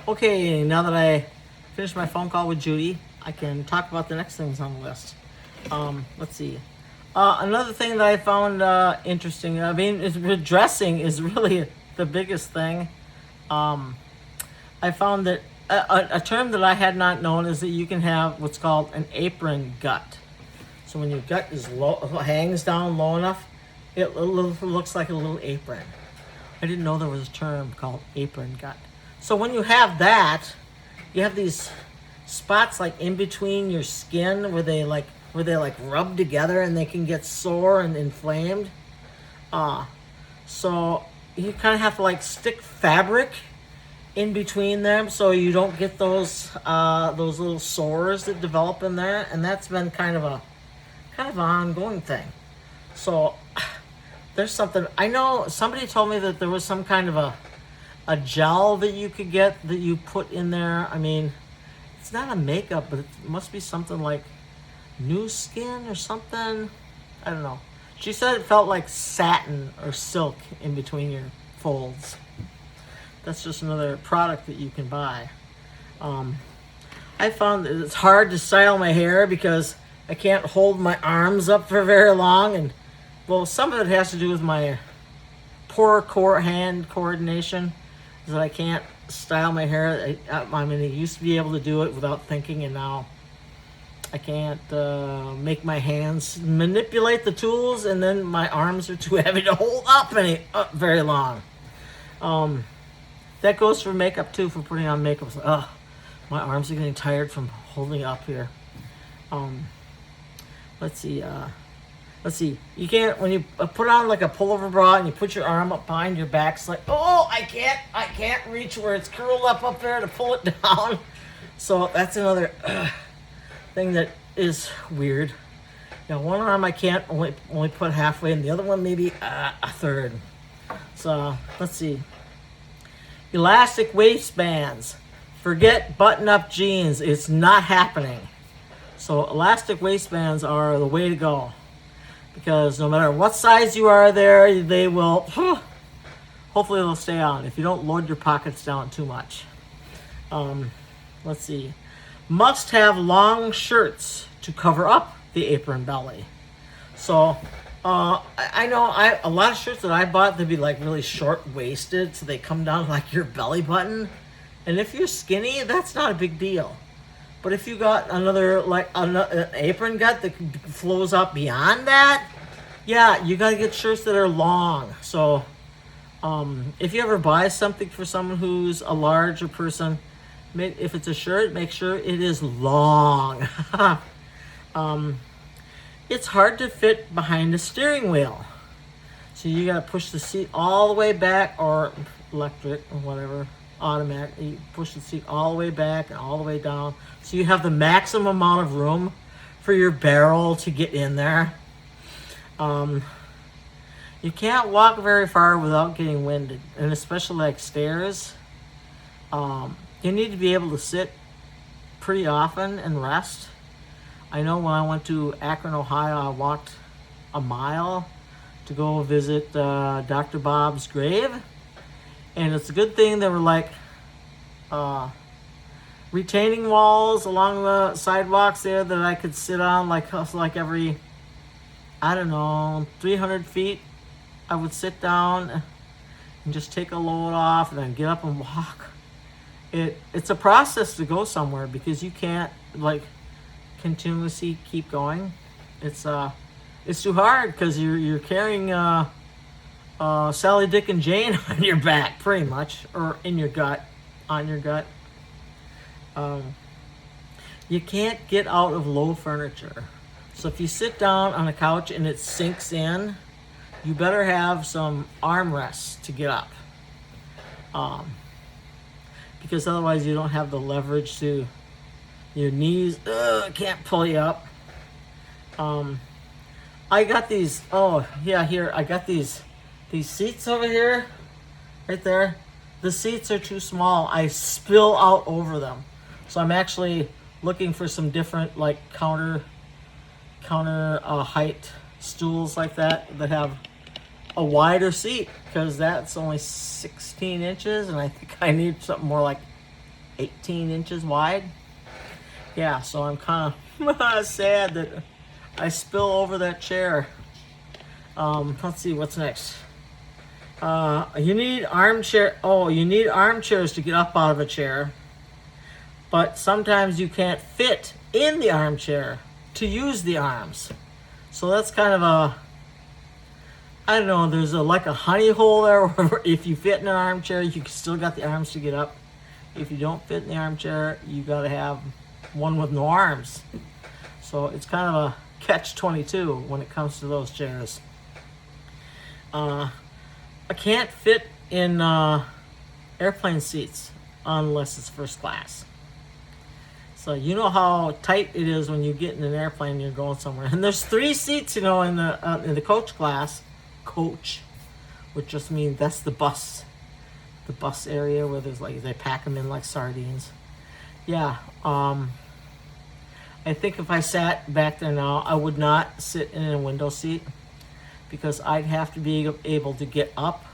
Okay, now that I finished my phone call with Judy, I can talk about the next things on the list. Let's see. Another thing that I found interesting, I mean, is dressing is really the biggest thing. I found that a term that I had not known is that you can have what's called an apron gut. So when your gut is low, hangs down low enough, it looks like a little apron. I didn't know there was a term called apron gut. So when you have that, you have these spots like in between your skin where they rub together and they can get sore and inflamed. So you kind of have to like stick fabric in between them so you don't get those little sores that develop in there, and that's been kind of an ongoing thing. So there's something, I know somebody told me that there was some kind of a gel that you could get that you put in there. I mean, it's not a makeup, but it must be something like New Skin or something. I don't know. She said it felt like satin or silk in between your folds. That's just another product that you can buy. I found that it's hard to style my hair because I can't hold my arms up for very long, and well, some of it has to do with my poor hand coordination, is that I can't style my hair. I mean, I used to be able to do it without thinking, and now I can't make my hands manipulate the tools, and then my arms are too heavy to hold up very long. That goes for makeup too, for putting on makeup. So, my arms are getting tired from holding up here. Let's see. You can't, when you put on like a pullover bra and you put your arm up behind your back, it's like, oh, I can't reach where it's curled up there to pull it down. So that's another thing that is weird. You know, one arm I can't only put halfway, and the other one maybe a third. So let's see. Elastic waistbands. Forget button-up jeans. It's not happening. So elastic waistbands are the way to go, because no matter what size you are there, they will, hopefully they'll stay on if you don't load your pockets down too much. Let's see. Must have long shirts to cover up the apron belly. So I know a lot of shirts that I bought, they'd be like really short-waisted, so they come down like your belly button. And if you're skinny, that's not a big deal. But if you got an apron gut that flows up beyond that, yeah, you gotta get shirts that are long. So if you ever buy something for someone who's a larger person, if it's a shirt, make sure it is long. It's hard to fit behind the steering wheel. So you gotta push the seat all the way back, or electric or whatever, automatic. You push the seat all the way back and all the way down, so you have the maximum amount of room for your barrel to get in there. You can't walk very far without getting winded, and especially like stairs. You need to be able to sit pretty often and rest. I know when I went to Akron, Ohio, I walked a mile to go visit Dr. Bob's grave. And it's a good thing there were like retaining walls along the sidewalks there that I could sit on, like every, I don't know, 300 feet. I would sit down and just take a load off and then get up and walk. It's a process to go somewhere, because you can't like continuously keep going. It's too hard, because you're carrying Sally, Dick, and Jane on your back, pretty much, or in your gut, on your gut. You can't get out of low furniture. So if you sit down on a couch and it sinks in, you better have some armrests to get up. Because otherwise you don't have the leverage to your knees. Can't pull you up. I got these, here, I got these seats over here, right there. The seats are too small. I spill out over them. So I'm actually looking for some different like counter height stools like that have a wider seat, because that's only 16 inches, and I think I need something more like 18 inches wide. Yeah, so I'm kind of sad that I spill over that chair. Let's see what's next. You need armchair. Oh, you need armchairs to get up out of a chair, but sometimes you can't fit in the armchair to use the arms. So that's kind of a, I don't know. There's like a honey hole there where if you fit in an armchair, you still got the arms to get up. If you don't fit in the armchair, you got to have one with no arms. So it's kind of a catch-22 when it comes to those chairs. I can't fit in airplane seats unless it's first class. So you know how tight it is when you get in an airplane and you're going somewhere. And there's 3 seats, in the coach class. Coach, which just means that's the bus area where there's like they pack them in like sardines. Yeah. I think if I sat back there now, I would not sit in a window seat because I'd have to be able to get up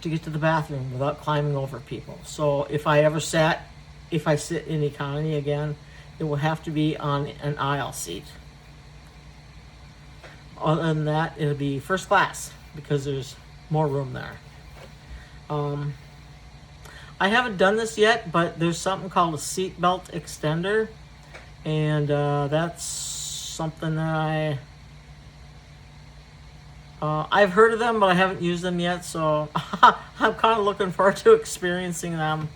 to get to the bathroom without climbing over people. So if I sit in economy again, it will have to be on an aisle seat. Other than that, it'll be first class because there's more room there. I haven't done this yet, but there's something called a seatbelt extender, and that's something that I've heard of them, but I haven't used them yet, so I'm kind of looking forward to experiencing them.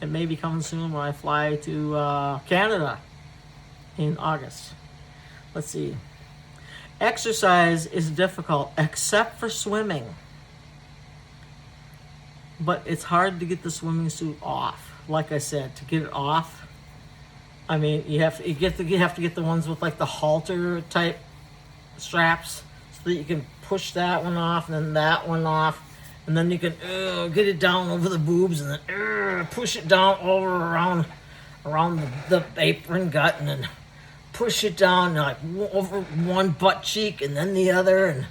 It may be coming soon when I fly to Canada in August. Let's see. Exercise is difficult, except for swimming. But it's hard to get the swimming suit off. Like I said, to get it off, I mean, you have to get the ones with like the halter type straps, so that you can push that one off and then that one off, and then you can get it down over the boobs and then push it down over around the apron gut, and then push it down like over one butt cheek and then the other, and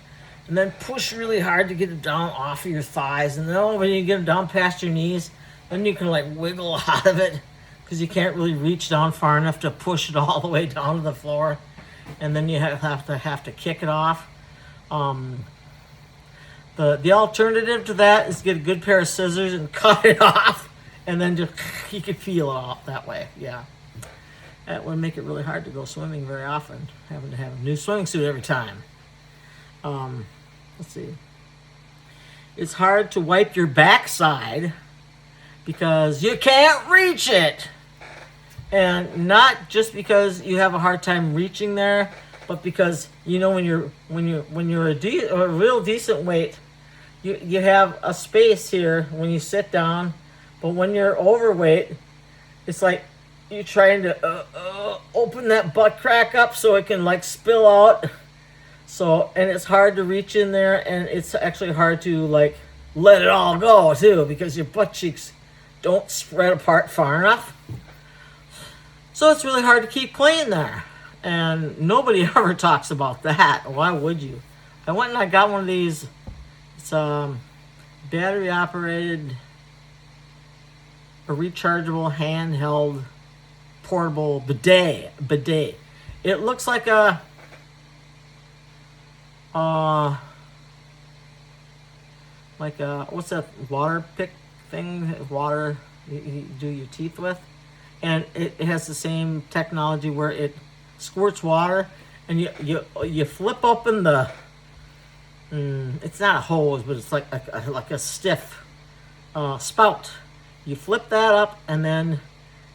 then push really hard to get it down off of your thighs, and then when you get it down past your knees, then you can like wiggle out of it because you can't really reach down far enough to push it all the way down to the floor, and then you have to kick it off. The alternative to that is get a good pair of scissors and cut it off, and then just you can feel it off that way. Yeah. That would make it really hard to go swimming very often, having to have a new swimming suit every time. Let's see. It's hard to wipe your backside because you can't reach it. And not just because you have a hard time reaching there, but because when you're a real decent weight, you have a space here when you sit down, but when you're overweight, it's like you're trying to open that butt crack up so it can like spill out. So, and it's hard to reach in there, and it's actually hard to like let it all go too because your butt cheeks don't spread apart far enough. So it's really hard to keep clean there. And nobody ever talks about that. Why would you? I went and I got one of these. It's battery operated, a rechargeable handheld portable bidet. It looks like a what's that water pick thing? Water you do your teeth with, and it has the same technology where it squirts water, and you flip open the. It's not a hose, but it's like a stiff spout. You flip that up, and then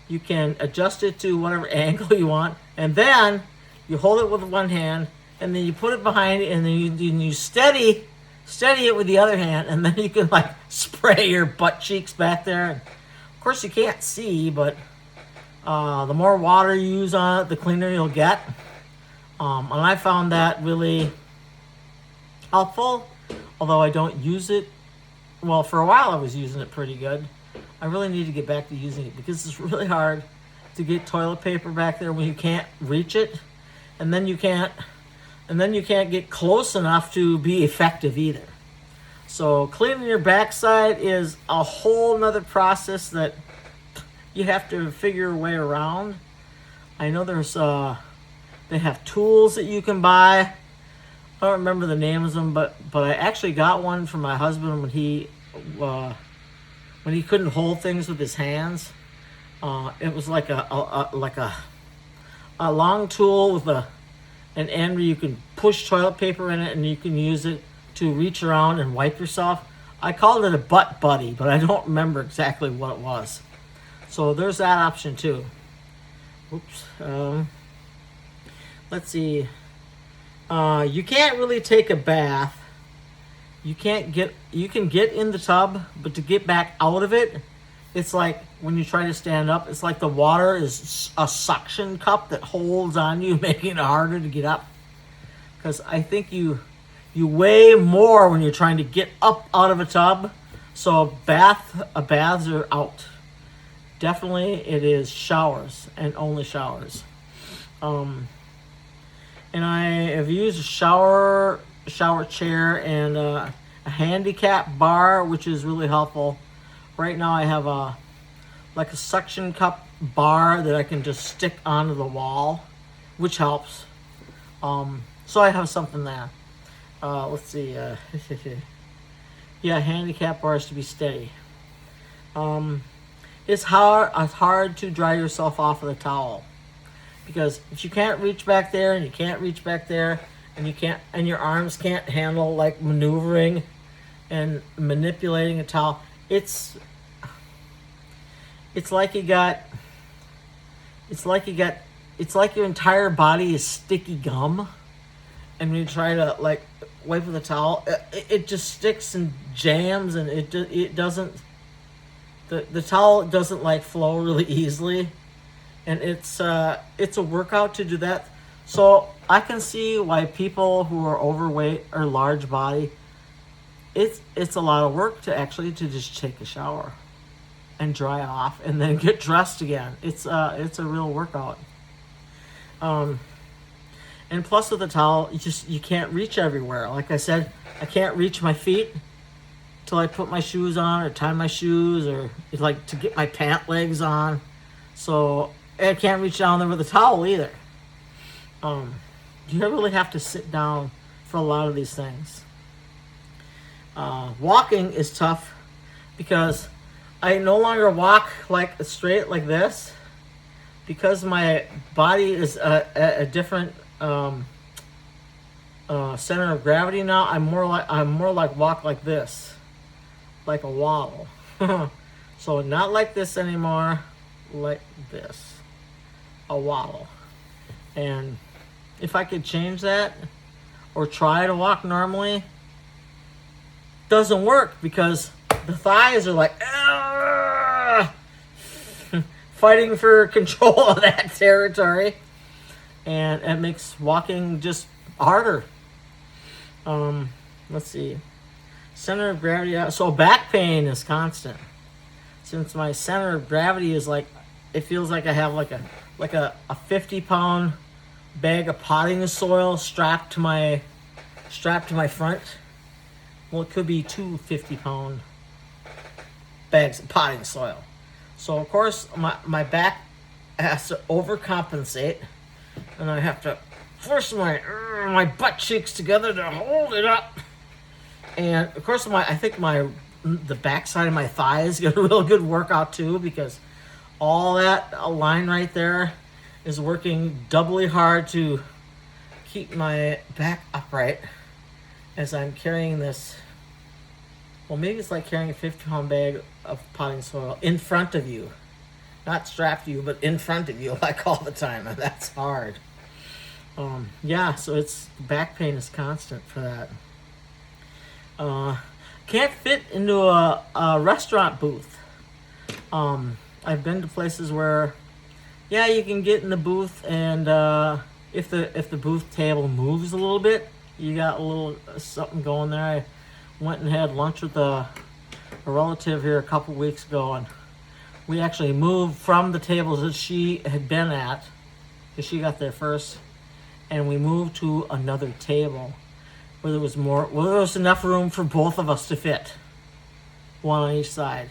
you can adjust it to whatever angle you want, and then you hold it with one hand, and then you put it behind it, and then you steady it with the other hand, and then you can like spray your butt cheeks back there. And of course, you can't see, but the more water you use on it, the cleaner you'll get. And I found that really helpful, although I don't use it. Well, for a while I was using it pretty good. I really need to get back to using it because it's really hard to get toilet paper back there when you can't reach it, and then you can't get close enough to be effective either. So cleaning your backside is a whole nother process that you have to figure your way around. I know there's they have tools that you can buy. I don't remember the names of them, but I actually got one for my husband when he couldn't hold things with his hands. It was like a long tool with an end where you can push toilet paper in it, and you can use it to reach around and wipe yourself. I called it a butt buddy, but I don't remember exactly what it was. So there's that option too. Oops. Let's see. You can't really take a bath. You can get in the tub, but to get back out of it, it's like when you try to stand up, it's like the water is a suction cup that holds on you, making it harder to get up. Because I think you weigh more when you're trying to get up out of a tub. So baths are out. Definitely it is showers and only showers. And I have used a shower chair and a handicap bar, which is really helpful. Right now I have a suction cup bar that I can just stick onto the wall, which helps. So I have something there. Let's see. Yeah, handicap bars to be steady. It's hard to dry yourself off with a towel, because if you can't reach back there and you can't reach back there and your arms can't handle like maneuvering and manipulating a towel, it's like your entire body is sticky gum, and when you try to like wipe with a towel, it just sticks and jams, and it doesn't. The towel doesn't like flow really easily, and it's a workout to do that. So I can see why people who are overweight or large body, it's a lot of work to just take a shower and dry off and then get dressed again. It's a real workout. And plus with the towel, you can't reach everywhere. Like I said, I can't reach my feet till I put my shoes on or tie my shoes, or like to get my pant legs on. So I can't reach down there with a towel either. You really have to sit down for a lot of these things. Walking is tough because I no longer walk like straight like this, because my body is a different center of gravity now. I'm more like walk like this, like a waddle. So not like this anymore, like this, a waddle. And if I could change that or try to walk normally, doesn't work because the thighs are like fighting for control of that territory, and it makes walking just harder. Let's see. Center of gravity. So back pain is constant. Since my center of gravity is like, it feels like I have like a 50-pound bag of potting soil strapped to my front. Well, it could be 2 50-pound bags of potting soil. So of course my back has to overcompensate, and I have to force my butt cheeks together to hold it up. And of course I think the backside of my thighs get a real good workout too, because all that line right there is working doubly hard to keep my back upright as I'm carrying this. Well, maybe it's like carrying a 50-pound bag of potting soil in front of you. Not strapped to you, but in front of you, like all the time. And that's hard. Yeah, so it's back pain is constant for that. Can't fit into a restaurant booth. I've been to places where, yeah, you can get in the booth, and if the booth table moves a little bit, you got a little something going there. I went and had lunch with a relative here a couple weeks ago, and we actually moved from the tables that she had been at, because she got there first, and we moved to another table where there was enough room for both of us to fit, one on each side.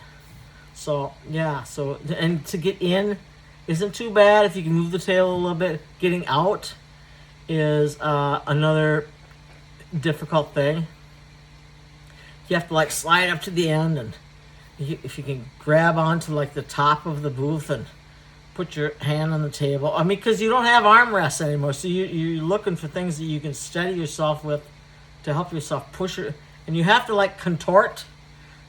So yeah, so and to get in isn't too bad if you can move the tail a little bit. Getting out is another difficult thing. You have to like slide up to the end, and if you can grab onto like the top of the booth and put your hand on the table. I mean, because you don't have armrests anymore, so you're looking for things that you can steady yourself with to help yourself push it, and you have to like contort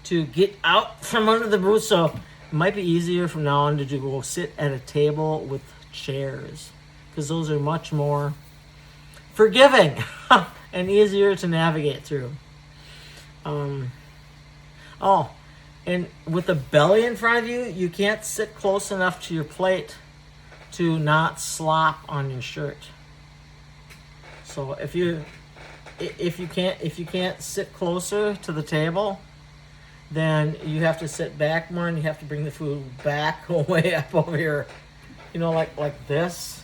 to get out from under the booth. So it might be easier from now on to go sit at a table with chairs, because those are much more forgiving and easier to navigate through. Oh, and with the belly in front of you, you can't sit close enough to your plate to not slop on your shirt. So if you can't sit closer to the table, then you have to sit back more, and you have to bring the food back way up over here, like this,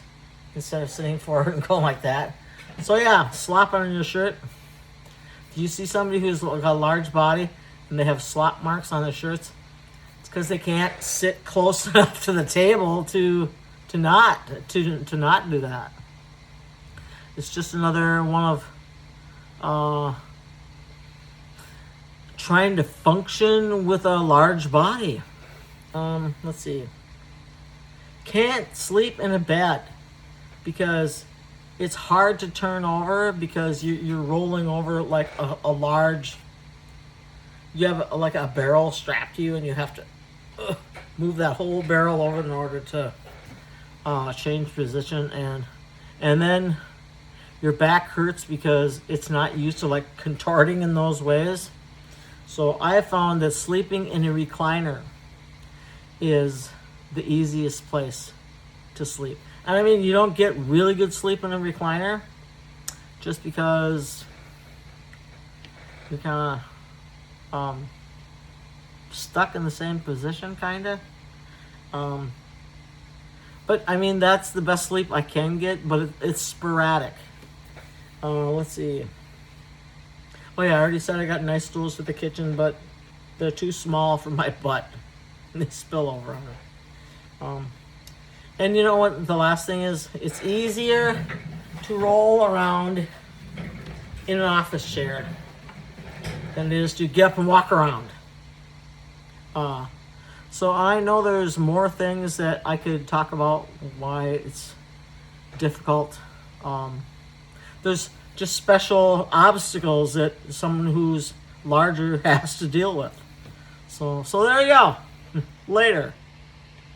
instead of sitting forward and going like that. So yeah, slop on your shirt. If you see somebody who's got a large body and they have slop marks on their shirts, it's because they can't sit close enough to the table to not do that. It's just another one of trying to function with a large body. Let's see. Can't sleep in a bed because it's hard to turn over, because you're rolling over like a large. You have like a barrel strapped to you, and you have to move that whole barrel over in order to change position, and then your back hurts because it's not used to like contorting in those ways. So I have found that sleeping in a recliner is the easiest place to sleep. And I mean, you don't get really good sleep in a recliner just because you're kind of stuck in the same position, kind of. But I mean, that's the best sleep I can get, but it's sporadic. Let's see. Oh yeah, I already said I got nice stools for the kitchen, but they're too small for my butt. They spill over on it. And you know what the last thing is? It's easier to roll around in an office chair than it is to get up and walk around. So I know there's more things that I could talk about why it's difficult. There's just special obstacles that someone who's larger has to deal with. So there you go. Later.